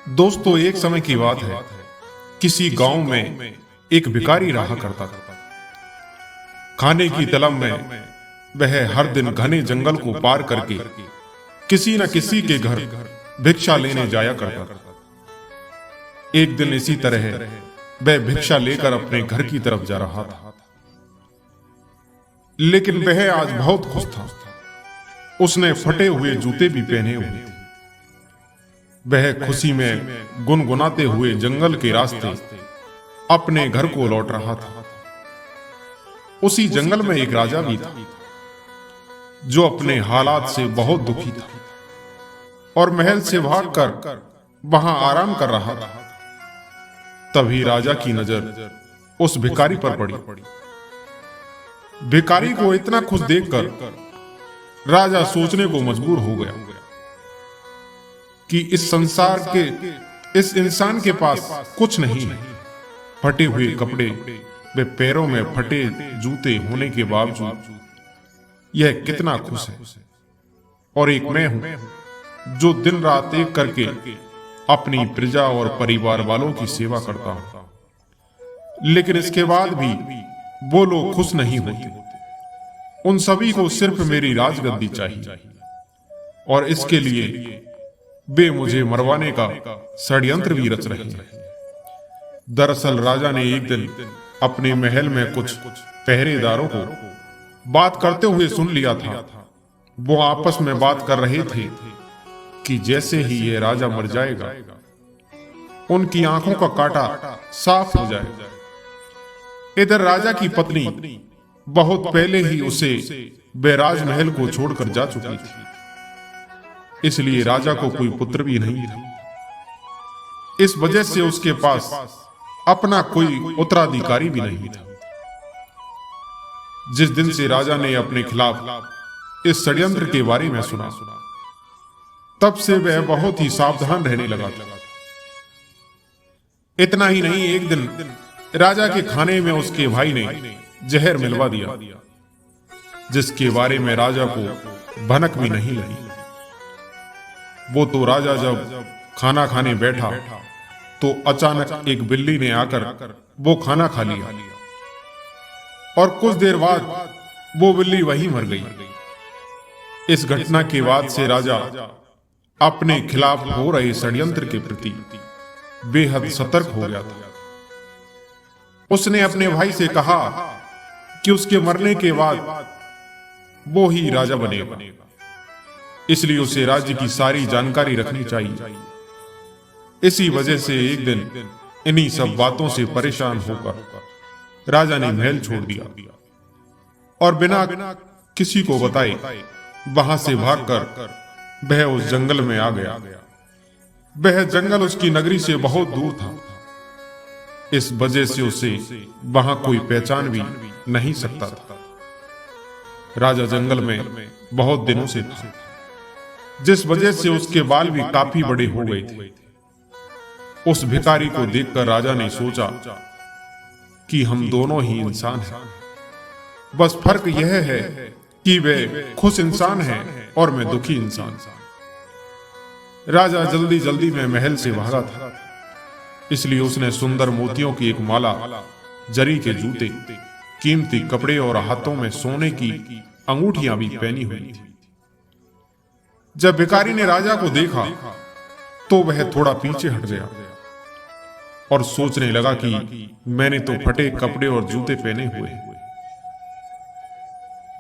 दोस्तों, एक समय की बात है। किसी गांव में एक भिखारी रहा करता था। खाने की तलब में वह हर दिन घने जंगल को पार करके किसी न किसी के घर भिक्षा लेने जाया करता था। एक दिन इसी तरह वह भिक्षा लेकर अपने घर की तरफ जा रहा था, लेकिन वह आज बहुत खुश था। उसने फटे हुए जूते भी पहने हुए थे। वह खुशी में गुनगुनाते हुए जंगल के रास्ते अपने घर को लौट रहा था। उसी जंगल में एक राजा भी था, जो अपने हालात से बहुत दुखी था और महल से भागकर वहां आराम कर रहा था। तभी राजा की नजर उस भिखारी पर पड़ी। भिखारी को इतना खुश देखकर राजा सोचने को मजबूर हो गया कि इस संसार के इस इंसान के पास कुछ नहीं है। फटे हुए कपड़े वे पैरों में फटे जूते होने के बावजूद यह कितना खुश है। और एक मैं हूं जो दिन रात एक करके अपनी प्रजा और परिवार वालों की सेवा करता हूं, लेकिन इसके बाद भी वो लोग खुश नहीं होते। उन सभी को सिर्फ मेरी राजगद्दी चाहिए और इसके लिए वे मुझे मरवाने का षड्यंत्र भी रच रहे हैं। दरअसल राजा ने एक दिन अपने महल में कुछ पहरेदारों को बात करते हुए सुन लिया था। वो आपस में बात कर रहे थे कि जैसे ही ये राजा मर जाएगा, उनकी आंखों का कांटा साफ हो जाएगा। इधर राजा की पत्नी बहुत पहले ही उसे बैराज महल को छोड़कर जा चुकी थी, इसलिए राजा को कोई पुत्र भी नहीं था। इस वजह से उसके पास अपना कोई उत्तराधिकारी भी नहीं था। जिस दिन से राजा ने अपने खिलाफ इस षड्यंत्र के बारे में सुना, तब से वह बहुत ही सावधान रहने लगा था। इतना ही नहीं, एक दिन राजा के खाने में उसके भाई ने जहर मिलवा दिया, जिसके बारे में राजा को भनक भी नहीं लगी। वो तो राजा जब खाना खाने बैठा तो अचानक एक बिल्ली ने आकर वो खाना खा लिया और कुछ देर बाद वो बिल्ली वहीं मर गई। इस घटना के बाद से राजा अपने खिलाफ हो रहे षड्यंत्र के प्रति बेहद सतर्क हो गया था। उसने अपने भाई से कहा कि उसके मरने के बाद वो ही राजा बनेगा, इसलिए उसे राज्य की सारी जानकारी रखनी चाहिए। इसी वजह से एक दिन इन्हीं सब बातों से परेशान होकर राजा ने महल छोड़ दिया और बिना किसी को बताए वहां से भागकर वह उस जंगल में आ गया। वह जंगल उसकी नगरी से बहुत दूर था, इस वजह से उसे वहां कोई पहचान भी नहीं सकता था। राजा जंगल में बहुत दिनों से था, जिस वजह से उसके बाल भी काफी बड़े हो गए थे। उस भिखारी को देखकर राजा ने सोचा कि हम दोनों ही इंसान हैं, बस फर्क यह है कि वे खुश इंसान हैं और मैं दुखी इंसान। राजा जल्दी जल्दी में महल से भागा था, इसलिए उसने सुंदर मोतियों की एक माला, जरी के जूते, कीमती कपड़े और हाथों में सोने की अंगूठियां भी पहनी हुई थी। जब भिखारी ने राजा को देखा तो वह थोड़ा पीछे हट गया और सोचने लगा कि मैंने तो फटे कपड़े और जूते पहने हुए हैं,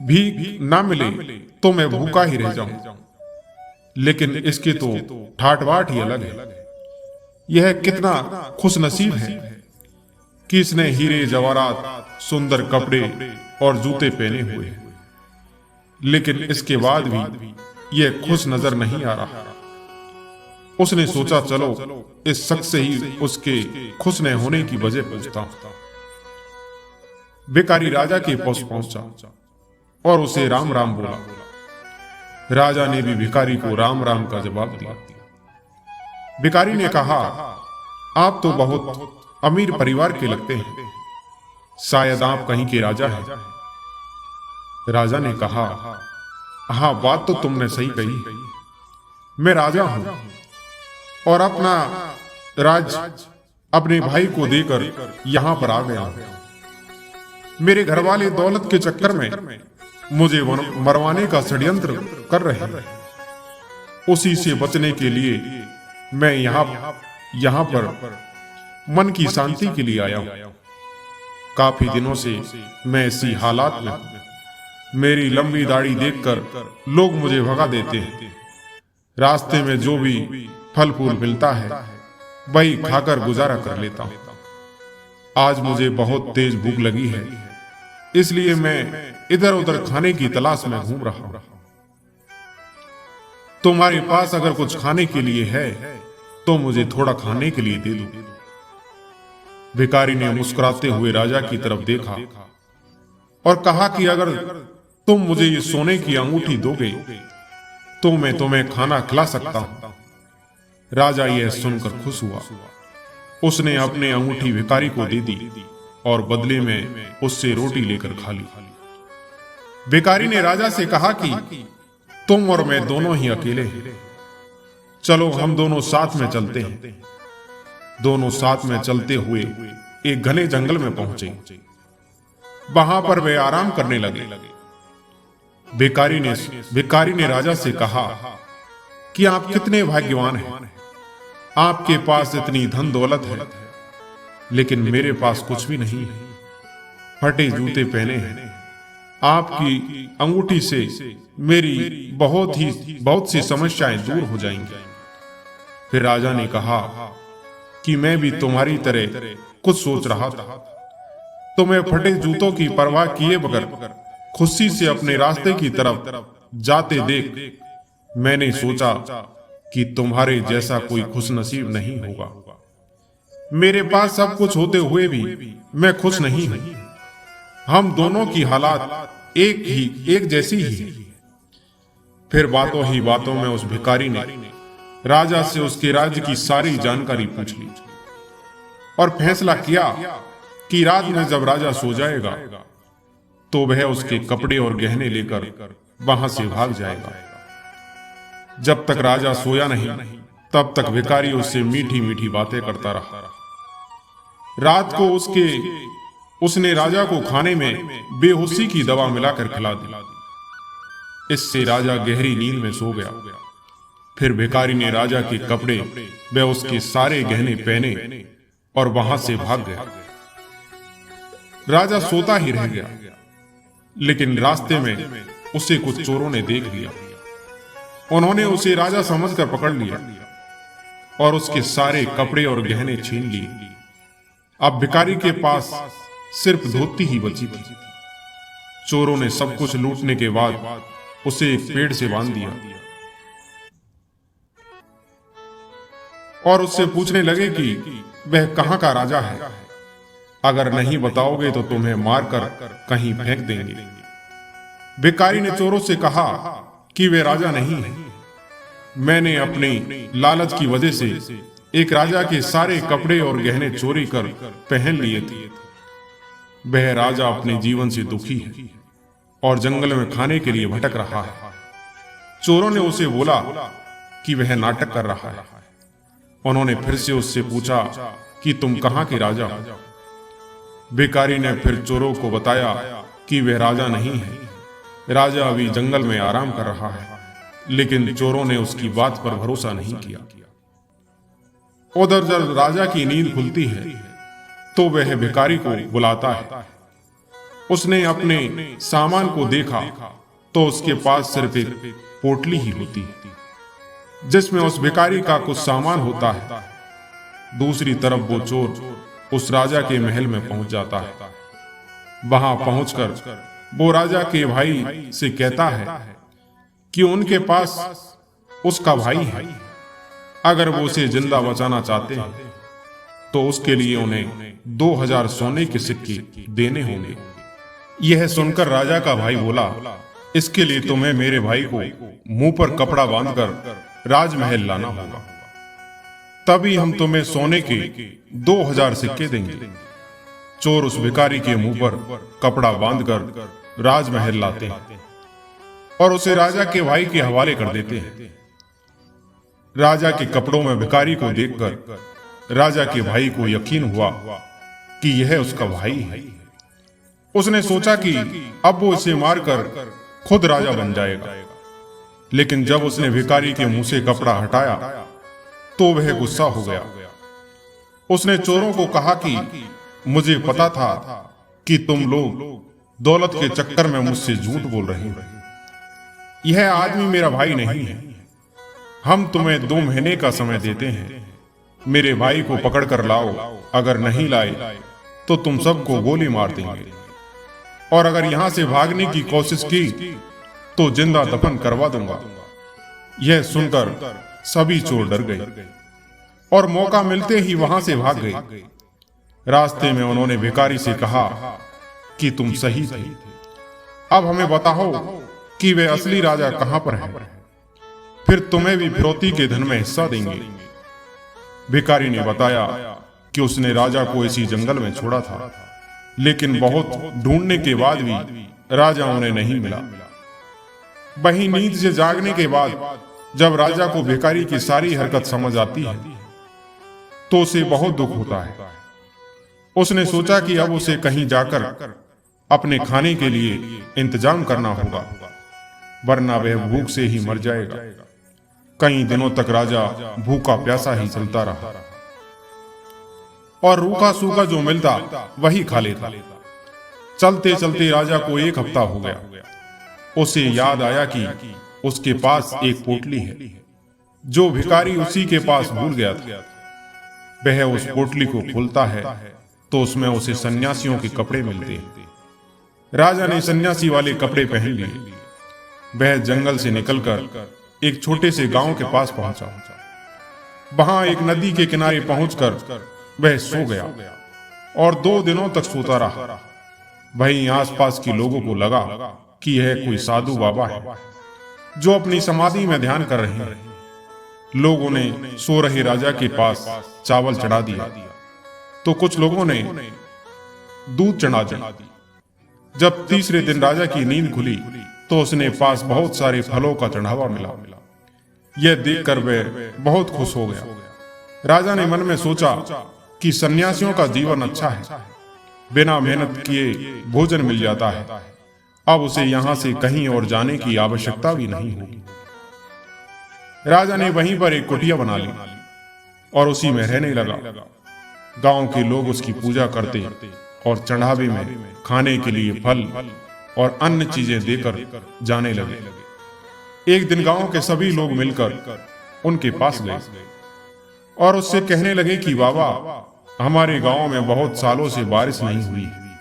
भीख ना मिले तो मैं भूखा ही रह जाऊं, लेकिन इसके तो ठाट बाट ही अलग है। यह कितना खुशनसीब है कि इसने हीरे जवाहरात, सुंदर कपड़े और जूते पहने हुए हैं, लेकिन इसके बाद भी यह खुश नजर नहीं आ रहा। उसने सोचा, चलो इस शख्स से ही उसके खुश न होने की वजह पूछता हूं। भिखारी राजा के पास पहुंचा और उसे राम राम बोला। राजा ने भी भिखारी को राम राम का जवाब दिया। भिखारी ने कहा, आप तो बहुत अमीर परिवार के लगते हैं, शायद आप कहीं के राजा हैं। राजा ने कहा, हाँ, बात तो तुमने सही कही, मैं राजा हूं, और अपना राज अपने भाई को देकर यहां पर आ गया। मेरे घर वाले दौलत के चक्कर में मुझे मरवाने का षड्यंत्र कर रहे हैं। उसी से बचने के लिए मैं यहाँ पर मन की शांति के लिए आया हूं। काफी दिनों से मैं इसी हालात में हूं। मेरी लंबी दाढ़ी देखकर लोग मुझे भगा देते हैं। रास्ते में जो भी फल फूल मिलता है वही खाकर गुजारा कर लेता हूं। आज मुझे बहुत तेज भूख लगी है, इसलिए मैं इधर उधर खाने की तलाश में घूम रहा हूं। तुम्हारे पास अगर कुछ खाने के लिए है तो मुझे थोड़ा खाने के लिए दे दो। भिखारी ने मुस्कुराते हुए राजा की तरफ देखा और कहा कि अगर तुम मुझे ये सोने की अंगूठी दोगे तो मैं तुम्हें खाना खिला सकता हूं। राजा यह सुनकर खुश हुआ। उसने अपनी अंगूठी भिखारी को दे दी और बदले में उससे रोटी लेकर खा ली। भिखारी ने राजा से कहा कि तुम और मैं दोनों ही अकेले हैं, चलो हम दोनों साथ में चलते हैं। दोनों साथ में चलते हुए एक घने जंगल में पहुंचे। वहां पर वे आराम करने लगे। भिखारी ने राजा से कहा कि आप कितने भाग्यवान हैं, आपके पास इतनी धन दौलत है, लेकिन मेरे पास कुछ भी नहीं है। फटे जूते पहने हैं। आपकी अंगूठी से मेरी बहुत सी समस्याएं दूर हो जाएंगी। फिर राजा ने कहा कि मैं भी तुम्हारी तरह कुछ सोच रहा था। तुम्हें फटे जूतों की परवाह किए बगैर खुशी से अपने रास्ते की तरफ जाते देख मैंने सोचा कि तुम्हारे जैसा कोई खुशनसीब नहीं होगा। मेरे पास सब कुछ होते हुए भी मैं खुश नहीं हूं। हम दोनों की हालात एक जैसी ही है। फिर बातों ही बातों में उस भिखारी ने राजा से उसके राज्य की सारी जानकारी पूछ ली और फैसला किया कि रात में जब राजा सो जाएगा तो वह उसके कपड़े और गहने लेकर वहां से भाग जाएगा। जब तक राजा सोया नहीं तब तक भिखारी उससे मीठी मीठी बातें करता रहा। रात को उसने राजा को खाने में बेहोशी की दवा मिलाकर खिला दी। इससे राजा गहरी नींद में सो गया। फिर भिखारी ने राजा के कपड़े व उसके सारे गहने पहने और वहां से भाग गया। राजा सोता ही रह गया, लेकिन रास्ते में उसे कुछ चोरों ने देख लिया। उन्होंने उसे राजा समझकर पकड़ लिया और उसके सारे कपड़े और गहने छीन लिए। अब भिखारी के पास सिर्फ धोती ही बची थी। चोरों ने सब कुछ लूटने के बाद उसे एक पेड़ से बांध दिया और उससे पूछने लगे कि वह कहां का राजा है। अगर नहीं बताओगे तो तुम्हें मारकर कहीं फेंक देंगे। भिखारी ने चोरों से कहा कि वे राजा नहीं है। मैंने अपनी लालच की वजह से एक राजा के सारे कपड़े और गहने चोरी कर पहन लिए थे। वह राजा अपने जीवन से दुखी है और जंगल में खाने के लिए भटक रहा है। चोरों ने उसे बोला कि वह नाटक कर रहा है। उन्होंने फिर से उससे पूछा कि तुम कहां के राजा हो। भिखारी ने फिर चोरों को बताया कि वह राजा नहीं है, राजा अभी जंगल में आराम कर रहा है। लेकिन चोरों ने उसकी बात पर भरोसा नहीं किया। उधर जब राजा की नींद खुलती है तो वह भिखारी को बुलाता है। उसने अपने सामान को देखा तो उसके पास सिर्फ एक पोटली ही होती है जिसमें उस भिखारी का कुछ सामान होता है। दूसरी तरफ वो चोर उस राजा के महल में पहुंच जाता है। वहां पहुंचकर वो राजा के भाई से कहता है कि उनके पास उसका भाई है। अगर वो उसे जिंदा बचाना चाहते हैं तो उसके लिए उन्हें 2000 सोने के सिक्के देने होंगे। यह सुनकर राजा का भाई बोला, इसके लिए तुम्हें मेरे भाई को मुंह पर कपड़ा बांधकर राजमहल लाना होगा, तभी हम तुम्हें सोने के 2000 सिक्के देंगे। चोर उस भिखारी के मुंह पर कपड़ा बांधकर राजमहल लाते हैं और उसे राजा के भाई के हवाले कर देते हैं। राजा के कपड़ों में भिखारी को देखकर राजा के भाई को यकीन हुआ कि यह उसका भाई है। उसने सोचा कि अब वो इसे मारकर खुद राजा बन जाएगा। लेकिन जब उसने भिखारी के मुंह से कपड़ा हटाया तो वह गुस्सा हो गया। उसने चोरों को कहा कि मुझे पता था कि तुम लोग दौलत के चक्कर में मुझसे झूठ बोल रहे हो। यह आदमी मेरा भाई नहीं है। हम तुम्हें 2 महीने का समय देते हैं। मेरे भाई को पकड़ कर लाओ। अगर नहीं लाए तो तुम सबको गोली मार देंगे, और अगर यहां से भागने की कोशिश की तो जिंदा दफन करवा दूंगा। यह सुनकर सभी चोर डर गए और मौका मिलते ही वहां से भाग गए। रास्ते में उन्होंने भिखारी से कहा कि तुम सही थे, अब हमें बताओ कि वे असली राजा कहां पर है, फिर तुम्हें भी फिरौती के धन में हिस्सा देंगे। भिखारी ने बताया कि उसने राजा को इसी जंगल में छोड़ा था, लेकिन बहुत ढूंढने के बाद भी राजा उन्हें नहीं मिला। वहीं नींद से जागने के बाद जब राजा को भिखारी की सारी हरकत समझ आती है तो उसे बहुत दुख होता है। उसने सोचा कि अब उसे कहीं जाकर अपने खाने के लिए इंतजाम करना होगा, वरना वह भूख से ही मर जाएगा। कई दिनों तक राजा भूखा प्यासा ही चलता रहा और रूखा सूखा जो मिलता वही खा लेता। चलते चलते राजा को 1 हफ्ता हो गया। उसे याद आया कि उसके पास एक पोटली है जो भिखारी उसी के पास भूल गया था। वह उस पोटली को खोलता है तो उसमें उसे सन्यासियों के कपड़े मिलते हैं। राजा ने सन्यासी वाले कपड़े पहन लिए। वह जंगल से निकलकर एक छोटे से गांव के पास पहुंचा। वहां एक नदी के किनारे पहुंचकर वह सो गया और 2 दिनों तक सोता रहा। वहीं आसपास के लोगों को लगा कि यह कोई साधु बाबा है जो अपनी समाधि में ध्यान कर रहे हैं। लोगों ने सो रहे राजा के पास चावल चढ़ा दिया तो कुछ लोगों ने दूध चढ़ा दिया। जब तीसरे दिन राजा की नींद खुली तो उसने पास बहुत सारे फलों का चढ़ावा मिला। यह देखकर वह बहुत खुश हो गया। राजा ने मन में सोचा कि सन्यासियों का जीवन अच्छा है, बिना मेहनत किए भोजन मिल जाता है। अब उसे यहां से कहीं और जाने की आवश्यकता भी नहीं होगी। राजा ने वहीं पर एक कुटिया बना ली और उसी में रहने लगा। गांव के लोग उसकी पूजा करते और चढ़ावे में खाने के लिए फल और अन्य चीजें देकर जाने लगे। एक दिन गांव के सभी लोग मिलकर उनके पास गए और उससे कहने लगे कि बाबा, हमारे गांव में बहुत सालों से बारिश नहीं हुई है,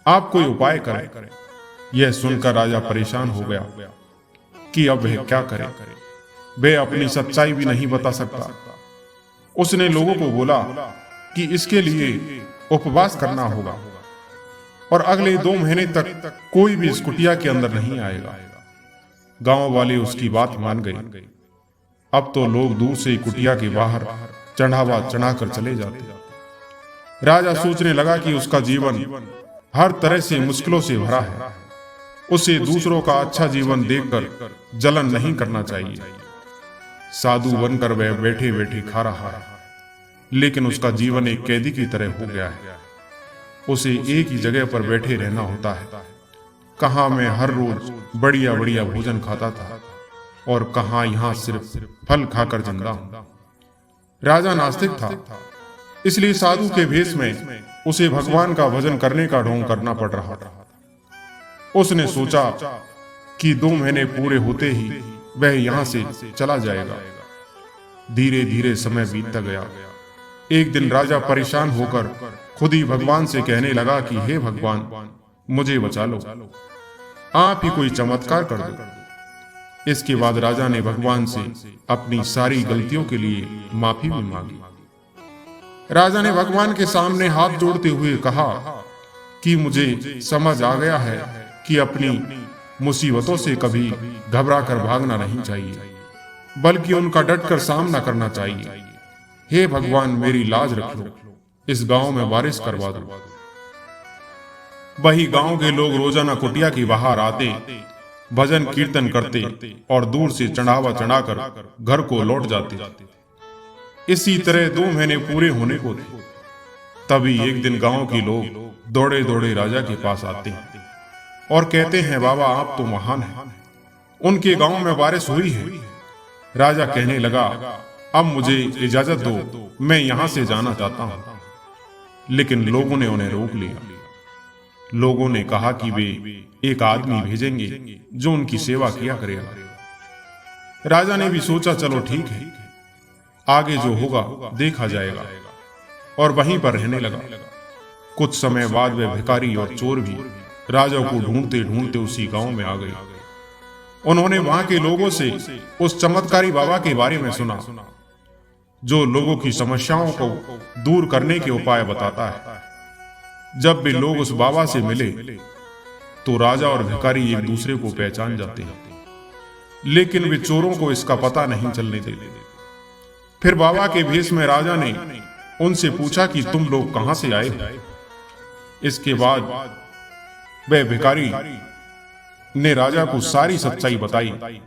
आप कोई उपाय करें। यह सुनकर राजा परेशान हो गया कि अब वह क्या करे। वह अपनी सच्चाई भी नहीं बता सकता। उसने लोगों को बोला कि इसके लिए उपवास करना होगा और अगले 2 महीने तक कोई भी इस कुटिया के अंदर नहीं आएगा। गांव वाले उसकी बात मान गए। अब तो लोग दूर से कुटिया के बाहर चढ़ावा चढ़ाकर चले जाते। राजा सोचने लगा कि उसका जीवन हर तरह से मुश्किलों से भरा है। उसे दूसरों का अच्छा जीवन देखकर जलन नहीं करना चाहिए। साधु बनकर वह बैठे बैठे खा रहा है, लेकिन उसका जीवन एक कैदी की तरह हो गया है। उसे एक ही जगह पर बैठे रहना होता है। कहां मैं हर रोज बढ़िया बढ़िया भोजन खाता था और कहां यहां सिर्फ फल खाकर जिंदा हूं। राजा नास्तिक था, इसलिए साधु के भेष में उसे भगवान का भजन करने का ढोंग करना पड़ रहा था। उसने सोचा कि 2 महीने पूरे होते ही वह यहां से चला जाएगा। धीरे धीरे समय बीतता गया। एक दिन राजा परेशान होकर खुद ही भगवान से कहने लगा कि हे भगवान, मुझे बचा लो, आप ही कोई चमत्कार कर दो। इसके बाद राजा ने भगवान से अपनी सारी गलतियों के लिए माफी भी मांगी। राजा ने भगवान के सामने हाथ जोड़ते हुए कहा कि मुझे समझ आ गया है कि अपनी मुसीबतों से कभी घबराकर भागना नहीं चाहिए, बल्कि उनका डटकर सामना करना चाहिए। हे भगवान, मेरी लाज रख लो, इस गांव में बारिश करवा दो। वही गांव के लोग रोजाना कुटिया के बाहर आते भजन कीर्तन करते और दूर से चढ़ावा चढ़ाकर घर को लौट जाते। इसी तरह 2 महीने पूरे होने को थे। तभी एक दिन गांव के लोग दौड़े दौड़े राजा के पास आते हैं और कहते हैं, बाबा आप तो महान हैं, उनके गांव में बारिश हुई है। राजा कहने लगा, अब मुझे इजाजत दो, मैं यहां से जाना चाहता हूं। लेकिन लोगों ने उन्हें रोक लिया। लोगों ने कहा कि वे एक आदमी भेजेंगे जो उनकी सेवा किया करेगा। राजा ने भी सोचा, चलो ठीक है, आगे जो होगा देखा जाएगा, और वहीं पर रहने लगा। कुछ समय बाद वे भिखारी और चोर भी राजा को ढूंढते ढूंढते उसी गांव में आ गए। उन्होंने वहां के लोगों से उस चमत्कारी बाबा के बारे में सुना जो लोगों की समस्याओं को दूर करने के उपाय बताता है। जब भी लोग उस बाबा से मिले तो राजा और भिखारी एक दूसरे को पहचान जाते हैं, लेकिन वे चोरों को इसका पता नहीं चलने देते। फिर बाबा के भेष में राजा ने उनसे पूछा कि तुम लोग कहां से आए हो। इसके बाद वह भिखारी ने राजा को सारी सच्चाई बताई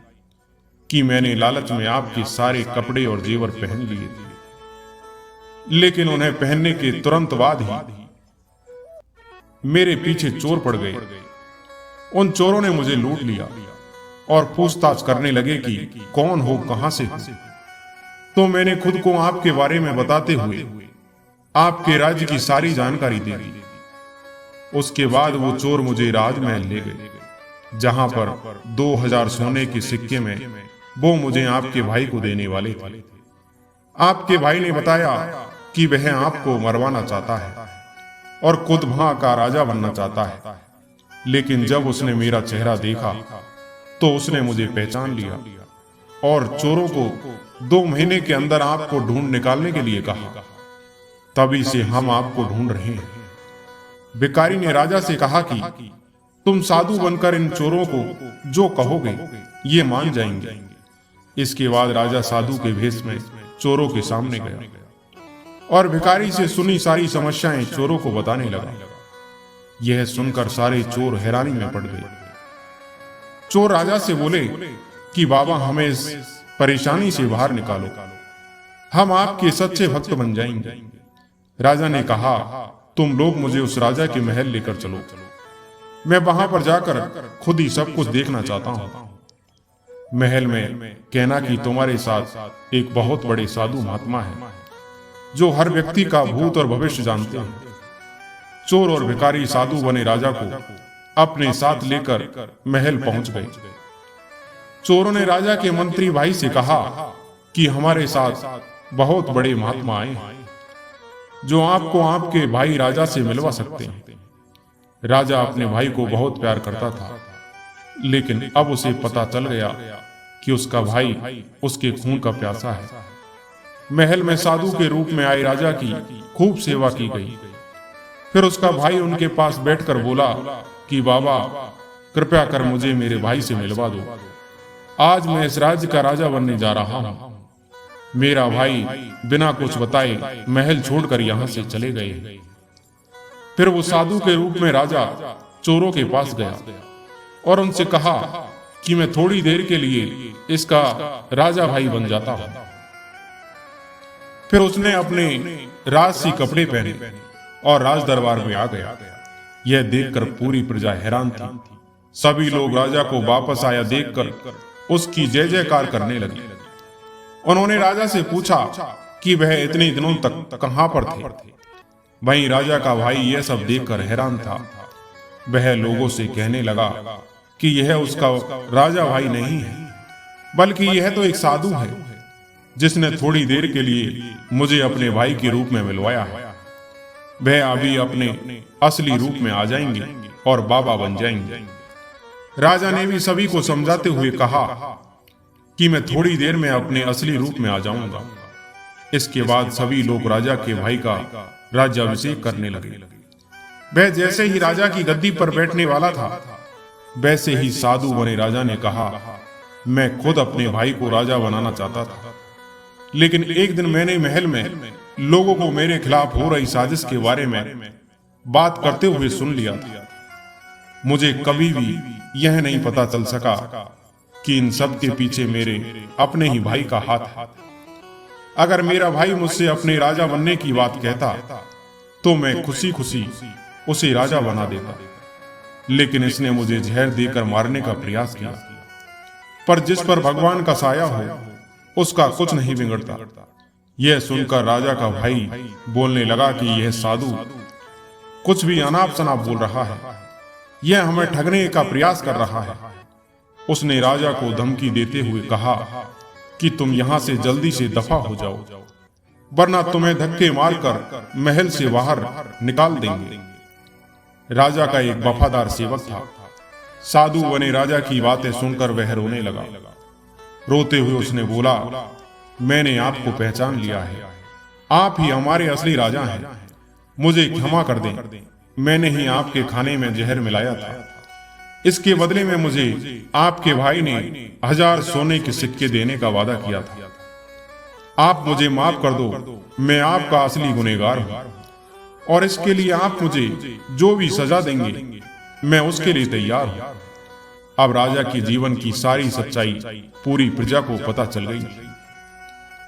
कि मैंने लालच में आपके सारे कपड़े और जेवर पहन लिए थे, लेकिन उन्हें पहनने के तुरंत बाद ही मेरे पीछे चोर पड़ गए। उन चोरों ने मुझे लूट लिया और पूछताछ करने लगे कि कौन हो, कहां से हो। तो मैंने खुद को आपके बारे में बताते हुए आपके राज्य की सारी जानकारी दे दी। उसके बाद वो चोर मुझे राजमहल ले गए, जहां पर 2000 सोने के सिक्के में वो मुझे आपके भाई को देने वाले थे। आपके भाई ने बताया कि वह आपको मरवाना चाहता है और खुद वहां का राजा बनना चाहता है। लेकिन जब उसने मेरा चेहरा देखा तो उसने मुझे पहचान लिया और चोरों को 2 महीने के अंदर आपको ढूंढ निकालने के लिए कहा। तभी से हम आपको ढूंढ रहे हैं। भिखारी ने राजा से कहा कि तुम साधु बनकर इन चोरों को जो कहोगे ये मान जाएंगे। इसके बाद राजा साधु के भेष में चोरों के सामने गया और भिखारी से सुनी सारी समस्याएं चोरों को बताने लगा। यह सुनकर सारे चोर हैरानी में पड़ गए। चोर राजा से बोले कि बाबा हमें इस परेशानी से बाहर निकालो, हम आपके सच्चे भक्त बन जाएंगे। राजा ने कहा, तुम लोग मुझे उस राजा के महल लेकर चलो, मैं वहां पर जाकर खुद ही सब कुछ देखना चाहता हूं। महल में कहना कि तुम्हारे साथ एक बहुत बड़े साधु महात्मा है जो हर व्यक्ति का भूत और भविष्य जानते हैं। चोर और भिखारी साधु बने राजा को अपने साथ लेकर महल पहुंच गए। चोरों ने राजा के मंत्री भाई से कहा कि हमारे साथ बहुत बड़े महात्मा आए हैं जो आपको आपके भाई राजा से मिलवा सकते हैं। राजा अपने भाई को बहुत प्यार करता था, लेकिन अब उसे पता चल गया कि उसका भाई उसके खून का प्यासा है। महल में साधु के रूप में आए राजा की खूब सेवा की गई। फिर उसका भाई उनके पास बैठकर बोला कि बाबा कृपया कर मुझे मेरे भाई से मिलवा दो, आज मैं इस राज्य का राजा बनने जा रहा हूं। मेरा भाई बिना कुछ बताए महल छोड़कर यहां से चले गए। फिर वो साधु के रूप में राजा चोरों के पास गया और उनसे कहा कि मैं थोड़ी देर के लिए इसका राजा भाई बन जाता हूं। फिर उसने अपने राजसी कपड़े पहने और राज दरबार में आ गया। यह देखकर पूरी प्रजा हैरान थी। सभी लोग राजा को वापस आया देखकर उसकी जय जयकार करने लगे। उन्होंने राजा से पूछा कि वह इतने दिनों तक कहां पर थे। वहीं राजा का भाई यह सब देखकर हैरान था। वह लोगों से कहने लगा कि यह उसका राजा भाई नहीं है, बल्कि यह तो एक साधु है जिसने थोड़ी देर के लिए मुझे अपने भाई के रूप में मिलवाया है। वह अभी अपने असली रूप में आ जाएंगे और बाबा बन जाएंगे। राजा ने भी सभी को समझाते हुए कहा कि मैं थोड़ी देर में अपने असली रूप में आ जाऊंगा। इसके बाद सभी लोग राजा के भाई का राज्याभिषेक करने लगे। वह जैसे ही राजा की गद्दी पर बैठने वाला था, वैसे ही साधु बने राजा ने कहा, मैं खुद अपने भाई को राजा बनाना चाहता था, लेकिन एक दिन मैंने महल में लोगों को मेरे खिलाफ हो रही साजिश के बारे में बात करते हुए सुन लिया था। मुझे कभी भी यह नहीं पता चल सका कि इन सब के पीछे मेरे अपने ही भाई का हाथ है। अगर मेरा भाई मुझसे अपने राजा बनने की बात कहता तो मैं खुशी खुशी उसे राजा बना देता, लेकिन इसने मुझे जहर देकर मारने का प्रयास किया। पर जिस पर भगवान का साया हो उसका कुछ नहीं बिगड़ता। यह सुनकर राजा का भाई बोलने लगा कि यह साधु कुछ भी अनाप शनाप बोल रहा है, यह हमें ठगने का प्रयास कर रहा है। उसने राजा को धमकी देते हुए कहा कि तुम यहां से जल्दी से दफा हो जाओ, वरना तुम्हें धक्के मारकर महल से बाहर निकाल देंगे। राजा का एक वफादार सेवक था। साधु बने राजा की बातें सुनकर वह रोने लगा। रोते हुए उसने बोला, मैंने आपको पहचान लिया है, आप ही हमारे असली राजा हैं। मुझे क्षमा कर दें, मैंने ही आपके खाने में जहर मिलाया था। इसके बदले में मुझे आपके भाई ने 1000 सोने के सिक्के देने का वादा किया था। आप मुझे माफ कर दो, मैं आपका असली गुनहगार हूं, और इसके लिए आप मुझे जो भी सजा देंगे मैं उसके लिए तैयार हूं। अब राजा के जीवन की सारी सच्चाई पूरी प्रजा को पता चल गई।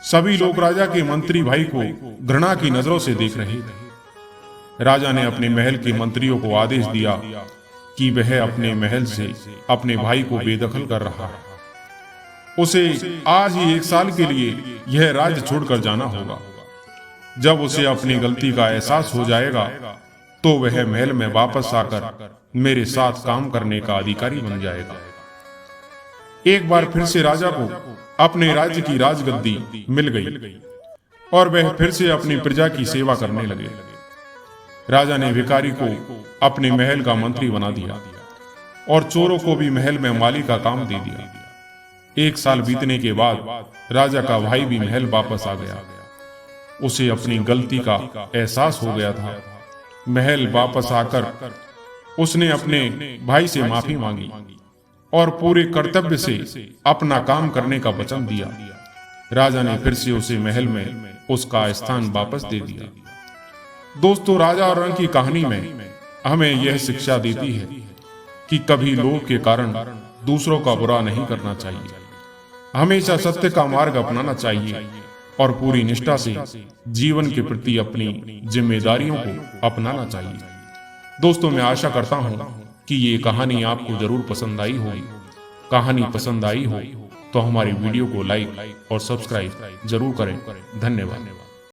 सभी लोग राजा के मंत्री भाई को घृणा की नजरों से देख रहे थे। राजा ने अपने महल के मंत्रियों को आदेश दिया कि वह अपने महल से अपने भाई को बेदखल कर रहा है। उसे आज ही 1 साल के लिए यह राज्य छोड़कर जाना होगा। जब उसे अपनी गलती का एहसास हो जाएगा तो वह महल में वापस आकर मेरे साथ काम करने का अधिकारी बन जाएगा। एक बार फिर से राजा को अपने राज्य की राजगद्दी मिल गई और वह फिर से अपनी प्रजा की सेवा करने लगे। राजा ने भिखारी को अपने महल का मंत्री बना दिया और चोरों को भी महल में माली का काम दे दिया। 1 साल बीतने के बाद राजा का भाई भी महल वापस आ गया। उसे अपनी गलती का एहसास हो गया था। महल वापस आकर उसने अपने भाई से माफी मांगी और पूरे कर्तव्य से अपना काम करने का वचन दिया। राजा ने फिर से उसे महल में उसका स्थान वापस दे दिया। दोस्तों, राजा और रंक की कहानी में हमें यह शिक्षा देती है कि कभी लोभ के कारण दूसरों का बुरा नहीं करना चाहिए। हमेशा सत्य का मार्ग अपनाना चाहिए और पूरी निष्ठा से जीवन के प्रति अपनी जिम्मेदारियों को अपनाना चाहिए। दोस्तों, मैं आशा करता हूं कि ये कहानी आपको जरूर पसंद आई होगी। कहानी पसंद आई हो तो हमारी वीडियो को लाइक और सब्सक्राइब जरूर करें। धन्यवाद।